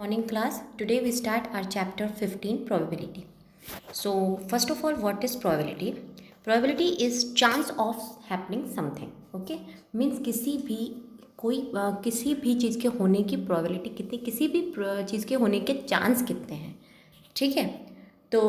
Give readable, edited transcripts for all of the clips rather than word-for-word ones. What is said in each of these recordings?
Morning class. Today we start our chapter 15 probability. So first of all, what is probability? Probability is chance of happening something. Okay, means किसी भी चीज़ के होने की probability कितनी, किसी भी चीज़ के होने के चांस कितने हैं. ठीक है, तो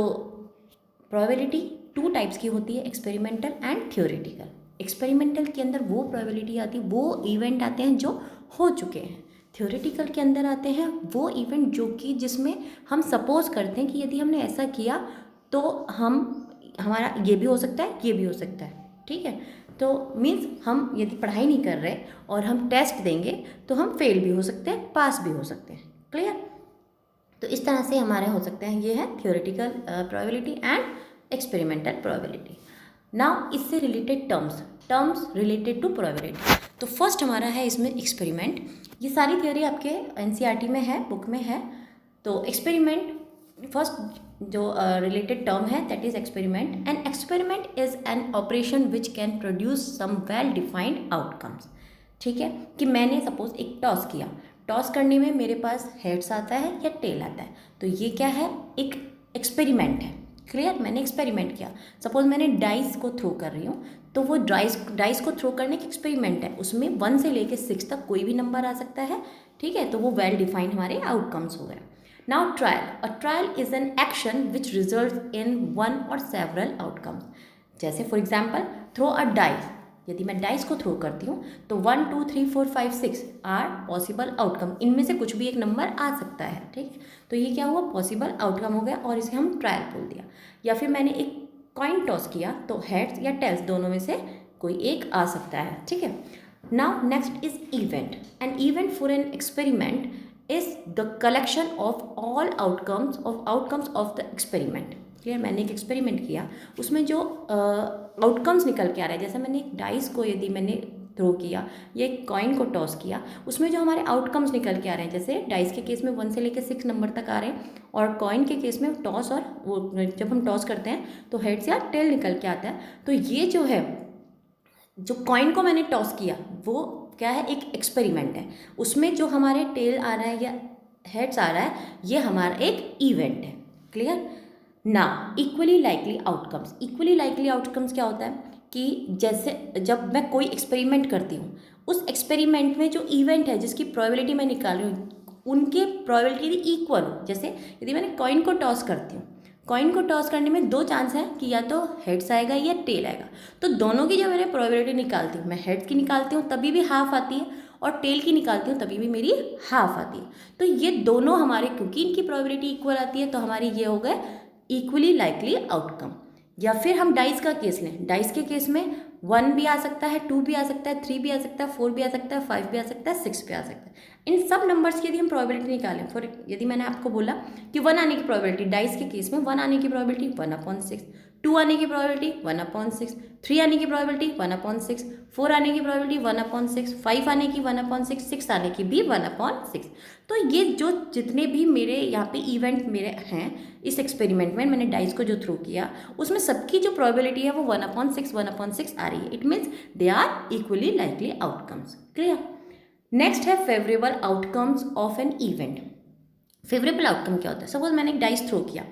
probability टू टाइप्स की होती है, एक्सपेरिमेंटल एंड थियोरेटिकल. एक्सपेरिमेंटल के अंदर वो probability आती है, वो इवेंट आते हैं जो हो चुके हैं. थ्योरेटिकल के अंदर आते हैं वो इवेंट जो कि जिसमें हम सपोज करते हैं कि यदि हमने ऐसा किया तो हमारा ये भी हो सकता है, ये भी हो सकता है. ठीक है, तो मीन्स हम यदि पढ़ाई नहीं कर रहे और हम टेस्ट देंगे तो हम फेल भी हो सकते हैं, पास भी हो सकते हैं. क्लियर? तो इस तरह से हमारे हो सकते हैं. ये है theoretical probability and experimental probability. Now इससे related terms related to probability. तो फर्स्ट हमारा है इसमें एक्सपेरिमेंट. ये सारी थियोरी आपके एनसीईआरटी में है, बुक में है. तो एक्सपेरिमेंट फर्स्ट जो रिलेटेड टर्म है that is experiment. And experiment is an operation which can produce some well defined outcomes. ठीक है, कि मैंने सपोज एक टॉस किया, टॉस करने में मेरे पास हेड्स आता है या टेल आता है, तो ये क्या है, एक एक्सपेरिमेंट है. क्लियर? मैंने एक्सपेरिमेंट किया. सपोज मैंने डाइस को थ्रो कर रही हूँ, तो वो डाइस को थ्रो करने की एक्सपेरिमेंट है. उसमें 1 से लेकर 6 तक कोई भी नंबर आ सकता है. ठीक है, तो वो वेल डिफाइंड हमारे आउटकम्स हो गए. Now trial. A trial is an action which result in one or several outcomes. जैसे for example throw a dice. यदि मैं डाइस को थ्रो करती हूँ तो 1 2 3 4 5 6 आर पॉसिबल आउटकम. इनमें से कुछ भी एक नंबर आ सकता है. ठीक है, तो ये क्या हुआ, पॉसिबल आउटकम हो गया और इसे हम ट्रायल बोल दिया. या फिर मैंने एक कॉइन टॉस किया तो हेड्स या टेल्स दोनों में से कोई एक आ सकता है. ठीक है, now next is event. An event for an experiment is the collection of all outcomes of the experiment. Clear? मैंने एक एक्सपेरिमेंट किया, उसमें जो आउटकम्स निकल के आ रहा है, जैसे मैंने एक डाइस को यदि मैंने थ्रो किया या एक कॉइन को टॉस किया, उसमें जो हमारे आउटकम्स निकल के आ रहे हैं, जैसे डाइस के केस में 1 से लेकर 6 नंबर तक आ रहे हैं और कॉइन के केस में टॉस, और वो जब हम टॉस करते हैं तो हेड्स या टेल निकल के आता है. तो ये जो है, जो कॉइन को मैंने टॉस किया वो क्या है, एक एक्सपेरिमेंट है. उसमें जो हमारे टेल आ रहा है या हेड्स आ रहा है, ये हमारा एक इवेंट है. क्लियर? ना equally likely outcomes. Equally likely outcomes क्या होता है कि जैसे जब मैं कोई एक्सपेरिमेंट करती हूँ, उस एक्सपेरिमेंट में जो इवेंट है जिसकी प्रोबेबिलिटी मैं निकाल रही हूँ, उनके प्रोबेबिलिटी इक्वल हो. जैसे यदि मैंने कॉइन को टॉस करती हूँ, कॉइन को टॉस करने में 2 चांस हैं कि या तो हेड्स आएगा या टेल आएगा. तो दोनों की जब मैंने प्रोबेबिलिटी निकालती हूँ, मैं हेड्स की निकालती हूँ तभी भी हाफ आती है और टेल की निकालती हूँ तभी भी मेरी हाफ आती है. तो ये दोनों हमारे, क्योंकि इनकी प्रोबेबिलिटी इक्वल आती है, तो हमारी ये हो गए इक्वली लाइकली आउटकम. या फिर हम डाइस का केस लें. डाइस के केस में 1 भी आ सकता है, 2 भी आ सकता है, 3 भी आ सकता है, 4 भी आ सकता है, 5 भी आ सकता है, 6 भी आ सकता है. इन सब नंबर्स की यदि हम प्रोबेबिलिटी निकालें, फॉर यदि मैंने आपको बोला कि 1 आने की प्रोबेबिलिटी, डाइस के केस में 1 आने की प्रोबेबिलिटी 1/6, 2 आने की प्रोबेबिलिटी 1/6, 3 आने की प्रोबेबिलिटी 1/6, 4 आने की प्रोबेबिलिटी 1/6, 5 आने की 1/6, 6 आने की भी 1/6. तो ये जो जितने भी मेरे यहाँ पे इवेंट मेरे हैं इस एक्सपेरिमेंट में, मैंने डाइस को जो थ्रो किया, उसमें सबकी जो प्रोबेबिलिटी है वो 1/6 आ रही है. It means they are equally likely outcomes. Clear? Next है favourable outcomes of an event. Favourable outcome क्या होता है? सपोज मैंने एक डाइस थ्रो किया,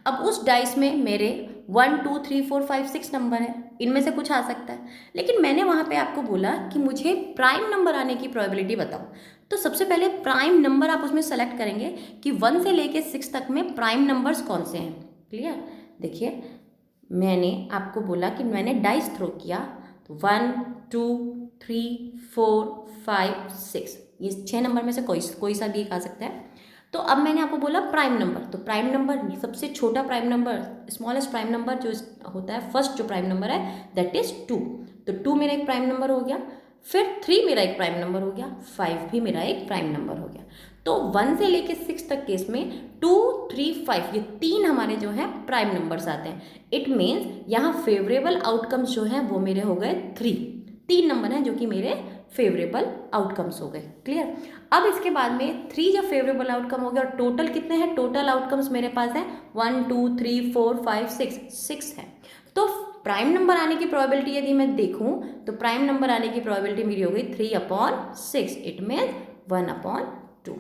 अब उस डाइस में मेरे 1 2 3 4 5 6 नंबर है, इनमें से कुछ आ सकता है. लेकिन मैंने वहाँ पे आपको बोला कि मुझे प्राइम नंबर आने की प्रोबेबिलिटी बताओ. तो सबसे पहले प्राइम नंबर आप उसमें सेलेक्ट करेंगे कि 1 से लेके 6 तक में प्राइम नंबर्स कौन से हैं. क्लियर? देखिए, मैंने आपको बोला कि मैंने डाइस थ्रो किया तो 1 2 3 4 5 6, ये 6 नंबर में से कोई सा भी एक आ सकता है. तो अब मैंने आपको बोला प्राइम नंबर, तो प्राइम नंबर सबसे छोटा prime number, smallest prime number जो होता है, फर्स्ट जो प्राइम नंबर है दैट इज 2. तो 2 मेरा एक प्राइम नंबर हो गया. फिर 3 मेरा एक प्राइम नंबर हो गया. 5 भी मेरा एक प्राइम नंबर हो गया. तो 1 से लेके 6 तक केस में 2 3 5 ये 3 हमारे जो है प्राइम नंबर्स आते हैं. इट मीन्स यहाँ फेवरेबल आउटकम्स जो है वो मेरे हो गए 3 नंबर हैं जो कि मेरे फेवरेबल आउटकम्स हो गए. क्लियर? अब इसके बाद में 3 जब फेवरेबल आउटकम हो गया, और टोटल कितने हैं, टोटल आउटकम्स मेरे पास हैं 1 2 3 4 5 6 है. तो प्राइम नंबर आने की प्रोबेबिलिटी यदि मैं देखूं तो प्राइम नंबर आने की प्रोबेबिलिटी मेरी हो गई 3/6. It means 1/2.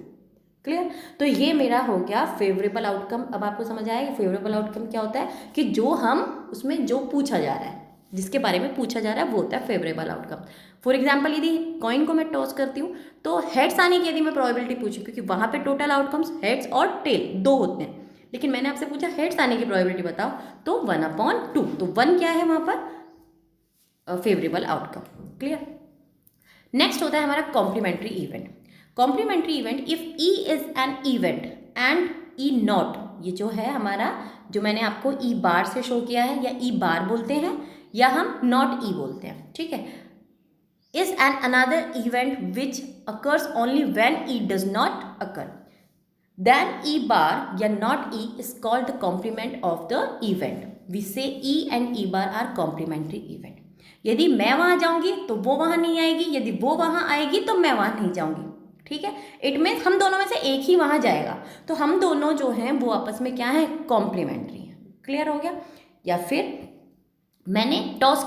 क्लियर। तो ये मेरा हो गया फेवरेबल आउटकम। अब आपको समझ आया कि फेवरेबल आउटकम क्या होता है, कि जो हम उसमें जो पूछा जा रहा है, जिसके बारे में पूछा जा रहा है वो होता है फेवरेबल आउटकम। फॉर एग्जाम्पल यदि कॉइन को मैं टॉस करती हूँ तो हेड्स आने की यदि मैं प्रोबेबिलिटी पूछूँ, क्योंकि वहाँ पे टोटल आउटकम्स हेड्स और टेल दो होते हैं, लेकिन मैंने आपसे पूछा हेड्स आने की प्रोबेबिलिटी बताओ, तो 1/2, तो 1 क्या है वहाँ पर, फेवरेबल आउटकम। क्लियर। नेक्स्ट होता है हमारा complementary event. Complementary event, if E is an event and E not, ये जो है हमारा, जो मैंने आपको ई बार से शो किया है, या ई बार बोलते हैं या हम नॉट ई बोलते हैं, ठीक है, is an another event which occurs only when E does not occur, then E bar या not E is called the complement of the event. We say E and E bar are complementary event. यदि मैं वहाँ जाऊँगी तो वो वहाँ नहीं आएगी, यदि वो वहाँ आएगी तो मैं वहाँ नहीं जाऊँगी, ठीक है। इट मीन्स हम दोनों में से एक ही वहाँ जाएगा, तो हम दोनों जो हैं वो आपस में क्या है, कॉम्प्लीमेंट्री हैं। क्लियर हो गया। या फिर मैंने टॉस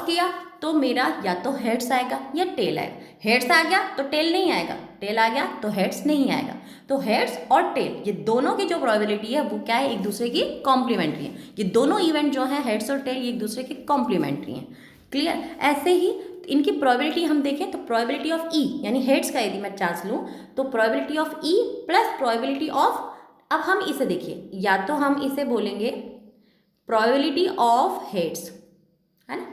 किया तो मेरा या तो हेड्स आएगा या टेल आएगा, हेड्स आ गया तो टेल नहीं आएगा, टेल आ गया तो हेड्स नहीं आएगा। तो हेड्स और टेल ये दोनों की जो प्रोबेबिलिटी है वो क्या है, एक दूसरे की कॉम्प्लीमेंट्री है। ये दोनों इवेंट जो है हेड्स और टेल, ये एक दूसरे की कॉम्प्लीमेंट्री हैं। क्लियर। ऐसे ही इनकी प्रोबेबिलिटी हम देखें तो प्रोबेबिलिटी ऑफ ई, यानी हेड्स का यदि मैं चांस लूँ तो probability of E plus probability of, अब हम इसे देखिए, या तो हम इसे बोलेंगे प्रोबेबिलिटी ऑफ हेड्स, है ना,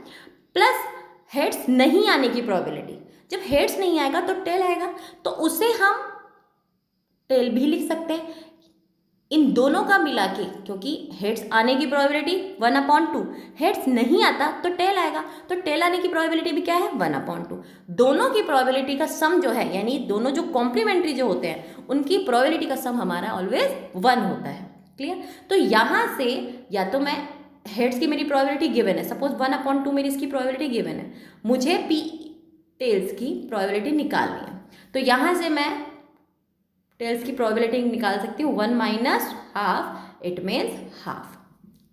प्लस हेड्स नहीं आने की प्रोबेबिलिटी। जब हेड्स नहीं आएगा तो टेल आएगा, तो उसे हम टेल भी लिख सकते हैं। इन दोनों का मिला के, क्योंकि हेड्स आने की प्रोबेबिलिटी 1/2, हेड्स नहीं आता तो टेल आएगा, तो टेल आने की प्रोबेबिलिटी भी क्या है, 1/2। दोनों की प्रोबेबिलिटी का सम जो है, यानी दोनों जो कॉम्प्लीमेंट्री जो होते हैं उनकी प्रोबेबिलिटी का सम हमारा ऑलवेज 1 होता है। क्लियर। तो यहाँ से या तो मैं हेड्स की मेरी प्रोबेबिलिटी गिवन है, सपोज 1/2 मेरी इसकी प्रोबेबिलिटी गिवन है, मुझे पी टेल्स की प्रोबेबिलिटी निकालनी है, तो यहाँ से मैं टेल्स की प्रोबेबिलिटी निकाल सकती हूँ 1 - ½ इट मीन्स हाफ।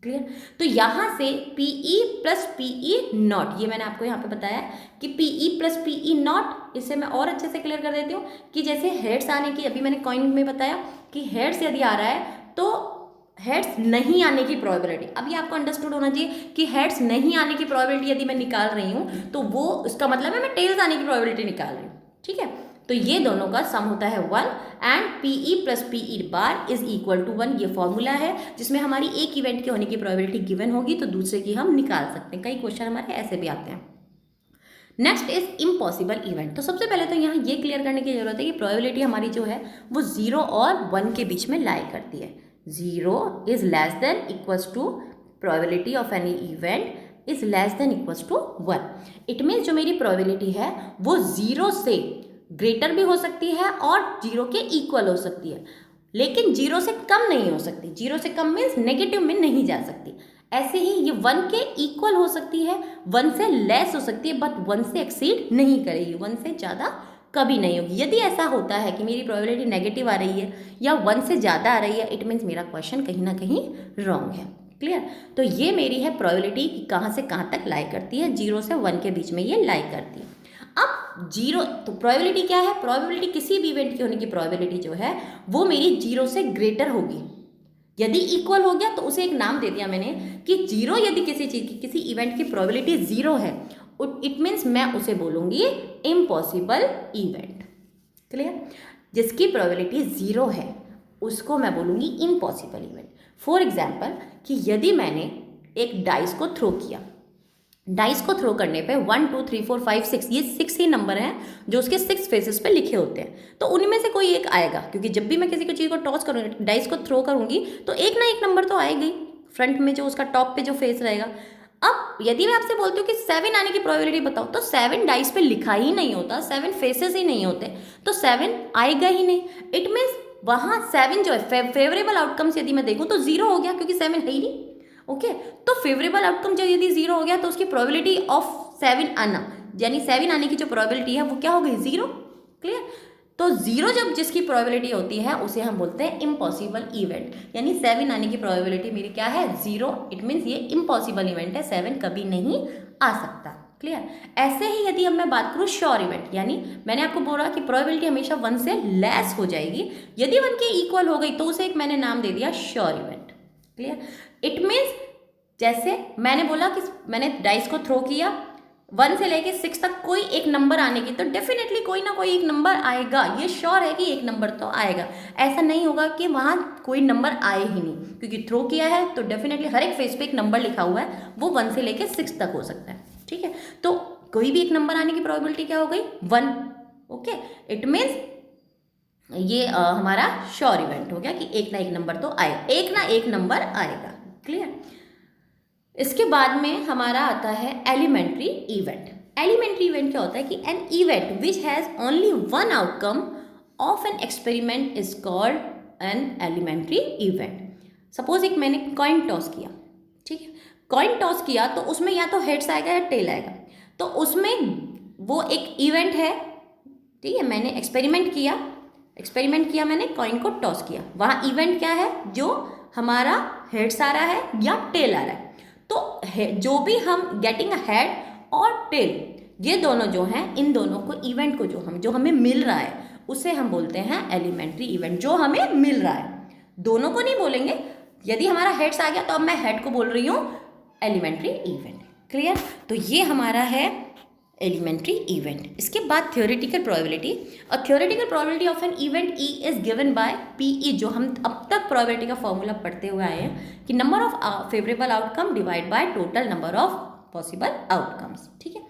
क्लियर। तो यहाँ से P E plus P E not, ये मैंने आपको यहाँ पे बताया कि P E plus P E not, इसे मैं और अच्छे से क्लियर कर देती हूँ कि जैसे हेड्स आने की, अभी मैंने कॉइन में बताया कि हेड्स यदि आ रहा है तो हेड्स नहीं आने की प्रोबेबिलिटी, अब ये आपको अंडरस्टूड होना चाहिए कि हेड्स नहीं आने की प्रोबेबिलिटी यदि मैं निकाल रही हूँ तो वो इसका मतलब है मैं टेल्स आने की प्रोबेबिलिटी निकाल रही हूँ, ठीक है। तो ये दोनों का सम होता है 1 and P E plus P E bar is equal to 1। ये फॉर्मूला है जिसमें हमारी एक इवेंट के होने की प्रोबेबिलिटी गिवन होगी तो दूसरे की हम निकाल सकते हैं। कई क्वेश्चन हमारे ऐसे भी आते हैं। Next is impossible event. तो सबसे पहले तो यहाँ ये क्लियर करने की जरूरत है कि प्रोबेबिलिटी हमारी जो है वो 0 और 1 के बीच में लाई करती है। 0 is less than equals to probability of any event is less than equals to 1। It means जो मेरी प्रोबेबिलिटी है वो 0 से ग्रेटर भी हो सकती है और 0 के इक्वल हो सकती है, लेकिन 0 से कम नहीं हो सकती। 0 से कम मीन्स नेगेटिव में नहीं जा सकती। ऐसे ही ये 1 के इक्वल हो सकती है, 1 से लेस हो सकती है, बट 1 से एक्सीड नहीं करेगी, 1 से ज़्यादा कभी नहीं होगी। यदि ऐसा होता है कि मेरी प्रोबेबिलिटी नेगेटिव आ रही है या 1 से ज़्यादा आ रही है, इट मीन्स मेरा क्वेश्चन कहीं ना कहीं रॉन्ग है। क्लियर। तो ये मेरी है प्रोबेबिलिटी कि कहाँ से कहाँ तक लाई करती है, 0 से 1 के बीच में ये लाई करती है। अब 0, तो प्रोबेबिलिटी क्या है, प्रोबेबिलिटी किसी भी इवेंट की होने की प्रोबेबिलिटी जो है वो मेरी 0 से ग्रेटर होगी। यदि इक्वल हो गया तो उसे एक नाम दे दिया मैंने कि 0 यदि किसी चीज़ की, किसी इवेंट की प्रोबेबिलिटी 0 है, इट मीन्स मैं उसे बोलूँगी इम्पॉसिबल इवेंट। क्लियर। जिसकी प्रोबेबिलिटी 0 है उसको मैं बोलूँगी इम्पॉसिबल इवेंट। फॉर एग्जाम्पल कि यदि मैंने एक डाइस को थ्रो किया, डाइस को थ्रो करने पे 1 2 3 4 5 6 ये 6 ही नंबर हैं जो उसके 6 फेसेस पे लिखे होते हैं, तो उनमें से कोई एक आएगा, क्योंकि जब भी मैं किसी को चीज़ को टॉस करूँगी, डाइस को थ्रो करूँगी तो एक ना एक नंबर तो आएगा ही फ्रंट में, जो उसका टॉप पे जो फेस रहेगा। अब यदि मैं आपसे बोलती हूँ कि 7 आने की प्रोबेबिलिटी बताओ, तो 7 डाइस पे लिखा ही नहीं होता, 7 फेसेस ही नहीं होते, तो 7 आएगा ही नहीं। इट मीन्स वहाँ 7 जो है फेवरेबल आउटकम्स यदि मैं देखूँ तो 0 हो गया, क्योंकि 7 है ही नहीं। ओके तो फेवरेबल आउटकम जब यदि 0 हो गया तो उसकी प्रोबेबिलिटी ऑफ 7 आना, यानी 7 आने की जो प्रोबेबिलिटी है वो क्या हो गई, 0। क्लियर। तो 0 जब जिसकी प्रोबेबिलिटी होती है उसे हम बोलते हैं इम्पॉसिबल इवेंट, यानी 7 आने की प्रोबेबिलिटी मेरी क्या है, 0। इट मीन्स ये इम्पॉसिबल इवेंट है, 7 कभी नहीं आ सकता। क्लियर। ऐसे ही यदि अब मैं बात करूँ श्योर इवेंट, यानी मैंने आपको बोला कि प्रोबेबिलिटी हमेशा 1 से लेस हो जाएगी, यदि 1 के इक्वल हो गई तो उसे एक मैंने नाम दे दिया sure event. Clear. It means जैसे मैंने बोला कि मैंने डाइस को थ्रो किया 1 से लेके 6 तक कोई एक नंबर आने की, तो डेफिनेटली कोई ना कोई एक नंबर आएगा, ये श्योर है कि एक नंबर तो आएगा। ऐसा नहीं होगा कि वहाँ कोई नंबर आए ही नहीं, क्योंकि थ्रो किया है तो डेफिनेटली हर एक फेस पे एक नंबर लिखा हुआ है, वो 1 से लेके 6 तक हो सकता है। ठीक है, तो कोई भी एक नंबर आने की प्रोबेबिलिटी क्या हो गई 1। ओके, इट मीन्स ये हमारा श्योर इवेंट हो गया कि एक ना एक नंबर तो आएगा, एक ना एक नंबर आएगा। क्लियर। इसके बाद में हमारा आता है एलिमेंट्री इवेंट। एलिमेंट्री इवेंट क्या होता है कि an event which has only one outcome of an experiment is called an elementary event. Suppose एक मैंने कॉइन टॉस किया, ठीक है, कॉइन टॉस किया तो उसमें या तो हेड्स आएगा या टेल आएगा, तो उसमें वो एक इवेंट है। ठीक है, मैंने एक्सपेरिमेंट किया मैंने कॉइन को टॉस किया, वहाँ इवेंट क्या है, जो हमारा हेड्स आ रहा है या टेल आ रहा है। तो जो भी हम गेटिंग अ हेड और टेल, ये दोनों जो हैं, इन दोनों को इवेंट को जो हमें मिल रहा है उसे हम बोलते हैं एलिमेंट्री इवेंट, जो हमें मिल रहा है। दोनों को नहीं बोलेंगे, यदि हमारा हेड्स आ गया तो अब मैं हेड को बोल रही हूँ एलिमेंट्री इवेंट। क्लियर। तो ये हमारा है एलिमेंट्री इवेंट। इसके बाद theoretical probability. A theoretical probability of an event E is given by PE, जो हम अब तक प्रोबेबिलिटी का फॉर्मूला पढ़ते हुए आए हैं कि number of favourable outcome divide by total number of possible outcomes. ठीक है,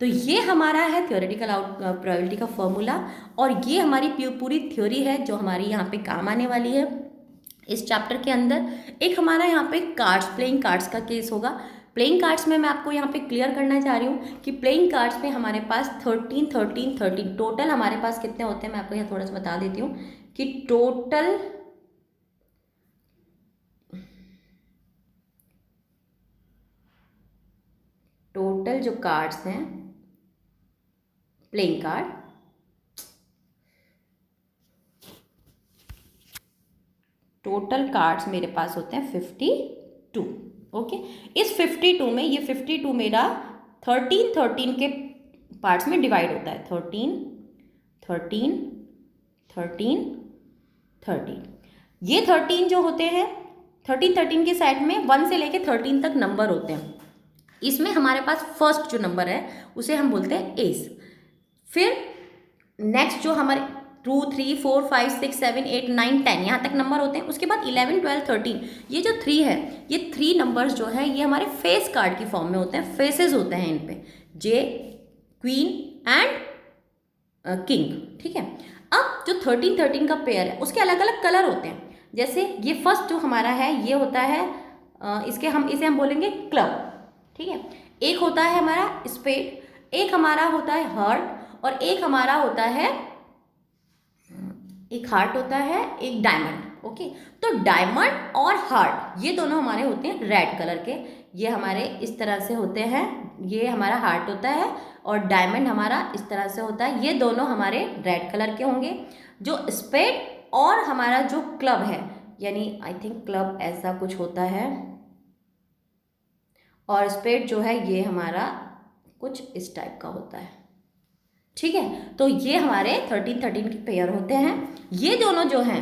तो ये हमारा है थ्योरेटिकल प्रोबेबिलिटी का फॉर्मूला, और ये हमारी पूरी थ्योरी है जो हमारी यहाँ पे काम आने वाली है इस चैप्टर के अंदर। एक हमारा यहाँ पे प्लेइंग कार्ड्स का केस होगा। प्लेइंग कार्ड्स में मैं आपको यहाँ पे क्लियर करना चाह रही हूँ कि प्लेइंग कार्ड्स में हमारे पास 13 टोटल हमारे पास कितने होते हैं, मैं आपको यहाँ थोड़ा सा बता देती हूँ कि टोटल जो कार्ड्स हैं प्लेइंग कार्ड, टोटल कार्ड्स मेरे पास होते हैं 52। ओके, इस 52 में ये 52 मेरा 13 के पार्ट्स में डिवाइड होता है। 13 ये 13 जो होते हैं 13 के साइड में 1 से लेके 13 तक नंबर होते हैं। इसमें हमारे पास फर्स्ट जो नंबर है उसे हम बोलते हैं एस। फिर नेक्स्ट जो हमारे 2 3 4 5 6 7 8 9 10 यहाँ तक नंबर होते हैं। उसके बाद 11 12 13, ये जो 3 है, ये 3 नंबर्स जो है ये हमारे फेस कार्ड की फॉर्म में होते हैं, फेसेस होते हैं इन पे, जे, क्वीन एंड किंग। ठीक है, अब जो 13 का पेयर है उसके अलग अलग कलर होते हैं। जैसे ये फर्स्ट जो हमारा है ये होता है इसे हम बोलेंगे क्लब। ठीक है, एक होता है हमारा स्पेड, एक हमारा होता है हार्ट, और एक हमारा होता है एक हार्ट होता है, एक डायमंड। ओके, तो डायमंड और हार्ट ये दोनों हमारे होते हैं रेड कलर के, ये हमारे इस तरह से होते हैं, ये हमारा हार्ट होता है और डायमंड हमारा इस तरह से होता है, ये दोनों हमारे रेड कलर के होंगे। जो स्पेड और हमारा जो क्लब है, यानी आई थिंक क्लब ऐसा कुछ होता है, और स्पेड जो है ये हमारा कुछ इस टाइप का होता है। ठीक है, तो ये हमारे 13 के पेयर होते हैं। ये दोनों जो हैं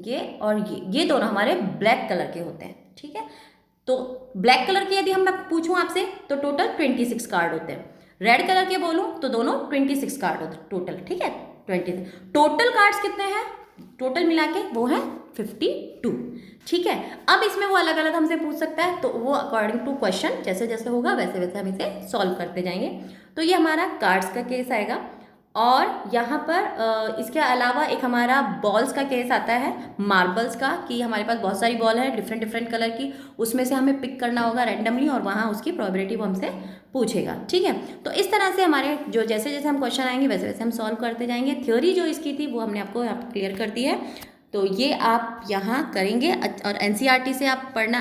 ये और ये दोनों हमारे ब्लैक कलर के होते हैं। ठीक है, तो ब्लैक कलर के यदि मैं पूछूं आपसे तो टोटल 26 कार्ड होते हैं। रेड कलर के बोलूं तो दोनों 26 कार्ड होते हैं टोटल। ठीक है, 26 टोटल कार्ड्स कितने हैं टोटल मिला के, वो है 52। ठीक है, अब इसमें वो अलग अलग हमसे पूछ सकता है, तो वो अकॉर्डिंग टू क्वेश्चन जैसे जैसे होगा वैसे वैसे हम इसे सॉल्व करते जाएंगे। तो ये हमारा कार्ड्स का केस आएगा, और यहाँ पर इसके अलावा एक हमारा बॉल्स का केस आता है, मार्बल्स का, कि हमारे पास बहुत सारी बॉल है डिफरेंट कलर की, उसमें से हमें पिक करना होगा रैंडमली और वहाँ उसकी प्रोबेबिलिटी वो हमसे पूछेगा। ठीक है, तो इस तरह से हमारे जो जैसे जैसे हम क्वेश्चन आएंगे वैसे वैसे हम सॉल्व करते जाएंगे। थ्योरी जो इसकी थी वो हमने आपको यहाँ क्लियर कर दी है, तो ये आप यहाँ करेंगे, और एनसीईआरटी से आप पढ़ना,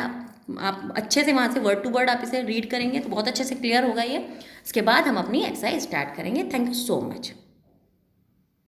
आप अच्छे से वहाँ से वर्ड टू वर्ड आप इसे रीड करेंगे तो बहुत अच्छे से क्लियर होगा ये। इसके बाद हम अपनी एक्सरसाइज स्टार्ट करेंगे। Thank you so much.